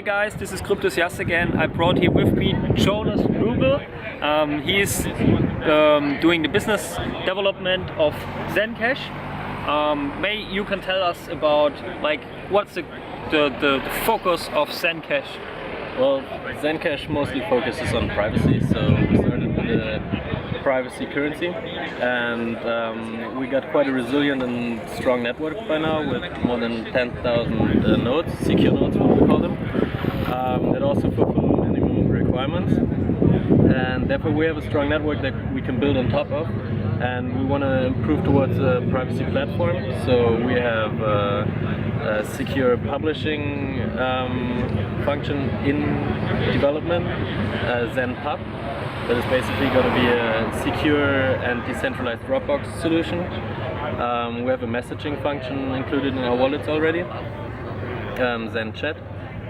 guys, this is Cryptosiast again. I brought here with me Jonas Rubel. He's doing the business development of Zencash. May you can tell us about what's the focus of Zencash? Well, Zencash mostly focuses on privacy, so we started with a privacy currency, and we got quite a resilient and strong network by now with more than 10,000 nodes, secure nodes what we call them, that also fulfill minimum requirements, and therefore we have a strong network that we can build on top of, and we want to improve towards a privacy platform. So we have a secure publishing function in development, ZenPub, that is basically going to be a secure and decentralized Dropbox solution. We have a messaging function included in our wallets already, ZenChat,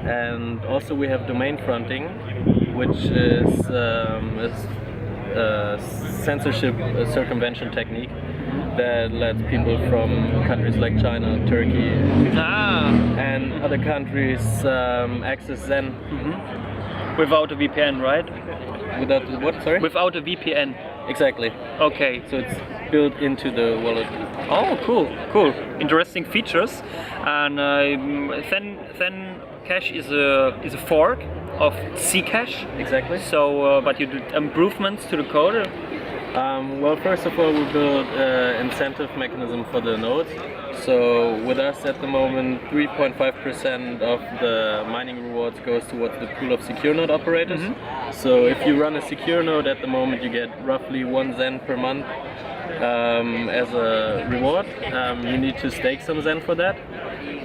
and also we have domain fronting, which is a censorship circumvention technique that lets people from countries like China, Turkey, and other countries access Zen. Without a VPN, right? Without what? Sorry? Without a VPN. Exactly. Okay. So it's built into the wallet. Oh, cool. Interesting features. And Zencash is a fork of Zcash. Exactly. So, but you did improvements to the code. Well, first of all, we built an incentive mechanism for the nodes. So with us at the moment, 3.5% of the mining rewards goes towards the pool of secure node operators. So if you run a secure node at the moment, you get roughly 1 Zen per month as a reward. You need to stake some Zen for that,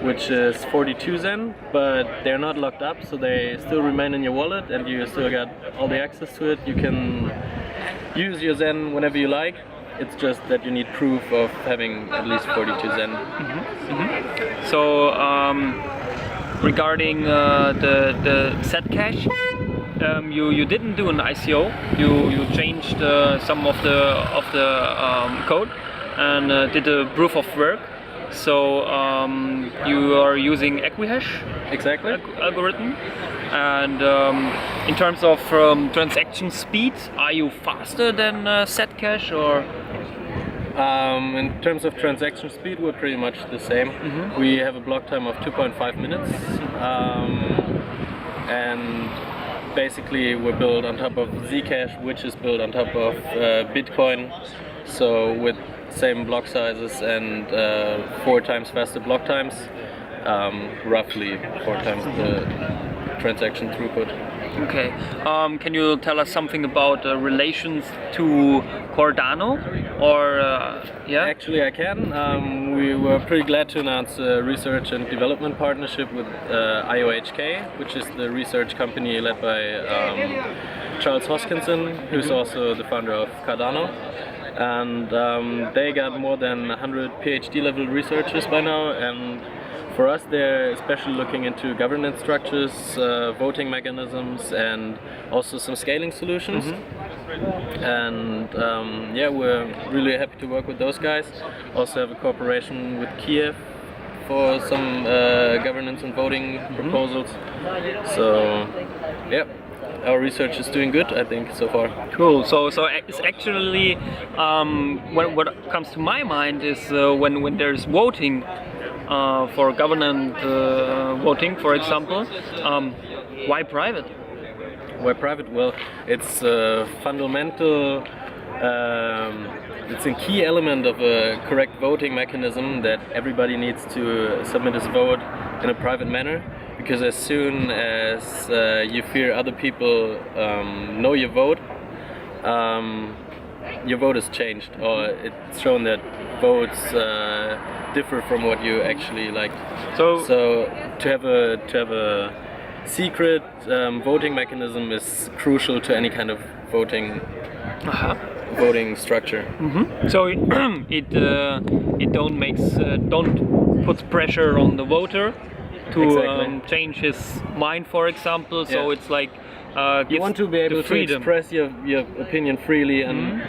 which is 42 Zen, but they're not locked up, so they still remain in your wallet and you still got all the access to it. You can use your Zen whenever you like. It's just that you need proof of having at least 42 Zen. So regarding the Zencash, you didn't do an ICO. You changed some of the code and did a proof of work. So you are using Equihash algorithm, and in terms of transaction speed, are you faster than Zencash or? In terms of transaction speed, we're pretty much the same. We have a block time of 2.5 minutes, and basically we're built on top of Zcash, which is built on top of Bitcoin. So with same block sizes and 4 times faster block times, roughly 4 times the transaction throughput. Okay. Can you tell us something about relations to Cardano? Or yeah? Actually, I can. We were pretty glad to announce a research and development partnership with IOHK, which is the research company led by Charles Hoskinson, who's also the founder of Cardano. And they got more than 100 PhD level researchers by now, and for us they're especially looking into governance structures, voting mechanisms, and also some scaling solutions. And yeah, we're really happy to work with those guys. Also have a cooperation with Kiev for some governance and voting proposals. So yeah, our research is doing good, I think, so far. Cool. So it's actually what comes to my mind is when there's voting for government voting, for example, why private? Why private? Well, it's fundamental. It's a key element of a correct voting mechanism that everybody needs to submit his vote in a private manner. Because as soon as you fear other people know your vote is changed, or it's shown that votes differ from what you actually like. So to have a secret voting mechanism is crucial to any kind of voting structure. So it don't put pressure on the voter to change his mind, for example. So it's like you want to be able to express your opinion freely and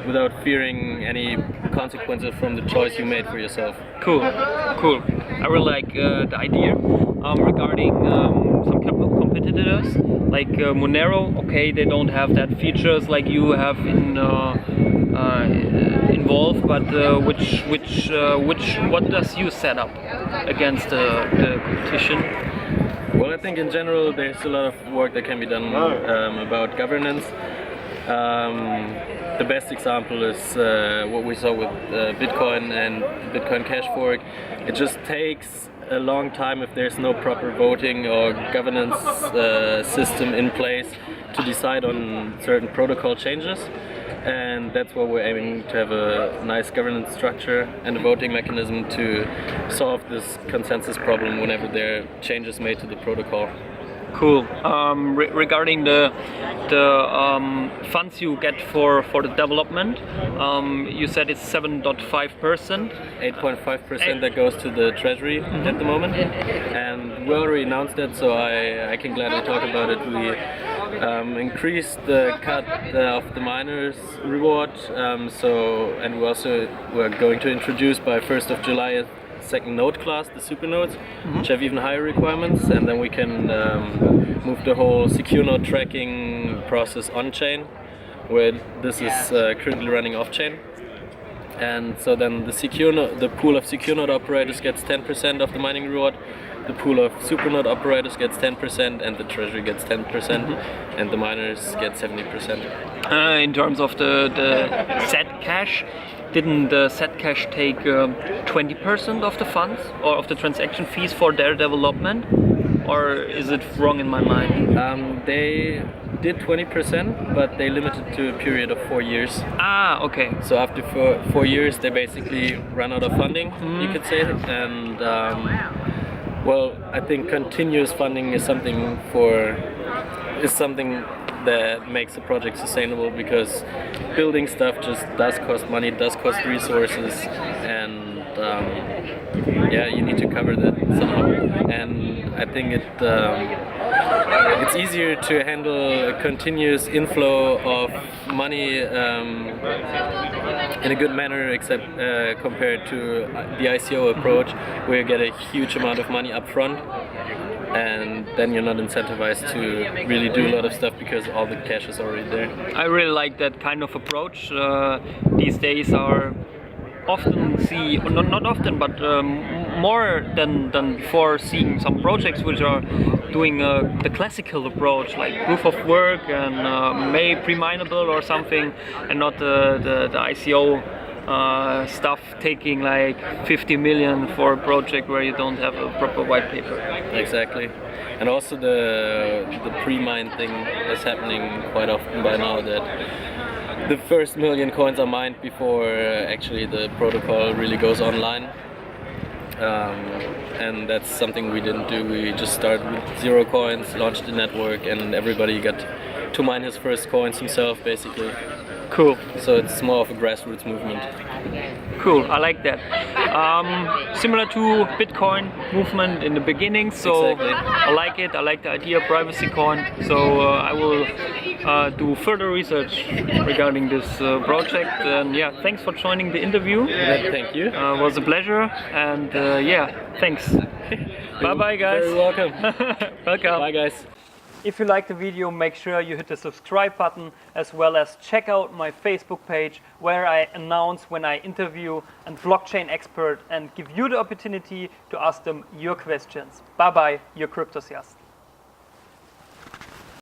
without fearing any consequences from the choice you made for yourself. Cool. I really like the idea regarding some competitors like Monero. Okay, they don't have that features like you have involved, but what does you set up against the competition? Well, I think in general there's a lot of work that can be done about governance. The best example is what we saw with Bitcoin and Bitcoin Cash fork. It just takes a long time if there's no proper voting or governance system in place to decide on certain protocol changes. And that's why we're aiming to have a nice governance structure and a voting mechanism to solve this consensus problem whenever there are changes made to the protocol. Cool. Regarding the funds you get for the development, you said it's 7.5%. 8.5% that goes to the treasury at the moment, and we already announced that, so I can gladly talk about it. We increased the cut of the miners' reward, and we're going to introduce by 1st of July a second node class, the super nodes, which have even higher requirements, and then we can move the whole secure node tracking process on chain, where this is currently running off chain. And so then the pool of secure node operators gets 10% of the mining reward, the pool of super node operators gets 10%, and the treasury gets 10%, and the miners get 70%. In terms of the Zencash, didn't the Zencash take 20% of the funds or of the transaction fees for their development? Or is it wrong in my mind? They did 20%, but they limited to a period of 4 years. Ah, okay. So after 4 years, they basically ran out of funding, you could say. And well, I think continuous funding is something that makes a project sustainable, because building stuff just does cost money, does cost resources, and you need to cover that somehow. And I think it's easier to handle a continuous inflow of money in a good manner, except compared to the ICO approach, where you get a huge amount of money up front, and then you're not incentivized to really do a lot of stuff because all the cash is already there. I really like that kind of approach. These days are often not often, but more than before, seeing some projects which are doing the classical approach, like proof of work and maybe pre-mineable or something, and not the ICO stuff taking like 50 million for a project where you don't have a proper white paper. Exactly. And also the pre-mine thing is happening quite often by now, that the first million coins are mined before actually the protocol really goes online. And that's something we didn't do. We just started with 0 coins, launched the network, and everybody got to mine his first coins himself, basically. Cool. So it's more of a grassroots movement. Cool, I like that. Similar to Bitcoin movement in the beginning, so Exactly. I like it. I like the idea of privacy coin. So I will do further research regarding this project. And yeah, thanks for joining the interview. Thank you. It was a pleasure. And thanks. Bye bye, guys. You're very welcome. Welcome. Bye, guys. If you like the video, make sure you hit the subscribe button, as well as check out my Facebook page, where I announce when I interview a blockchain expert and give you the opportunity to ask them your questions. Bye bye, your cryptociast.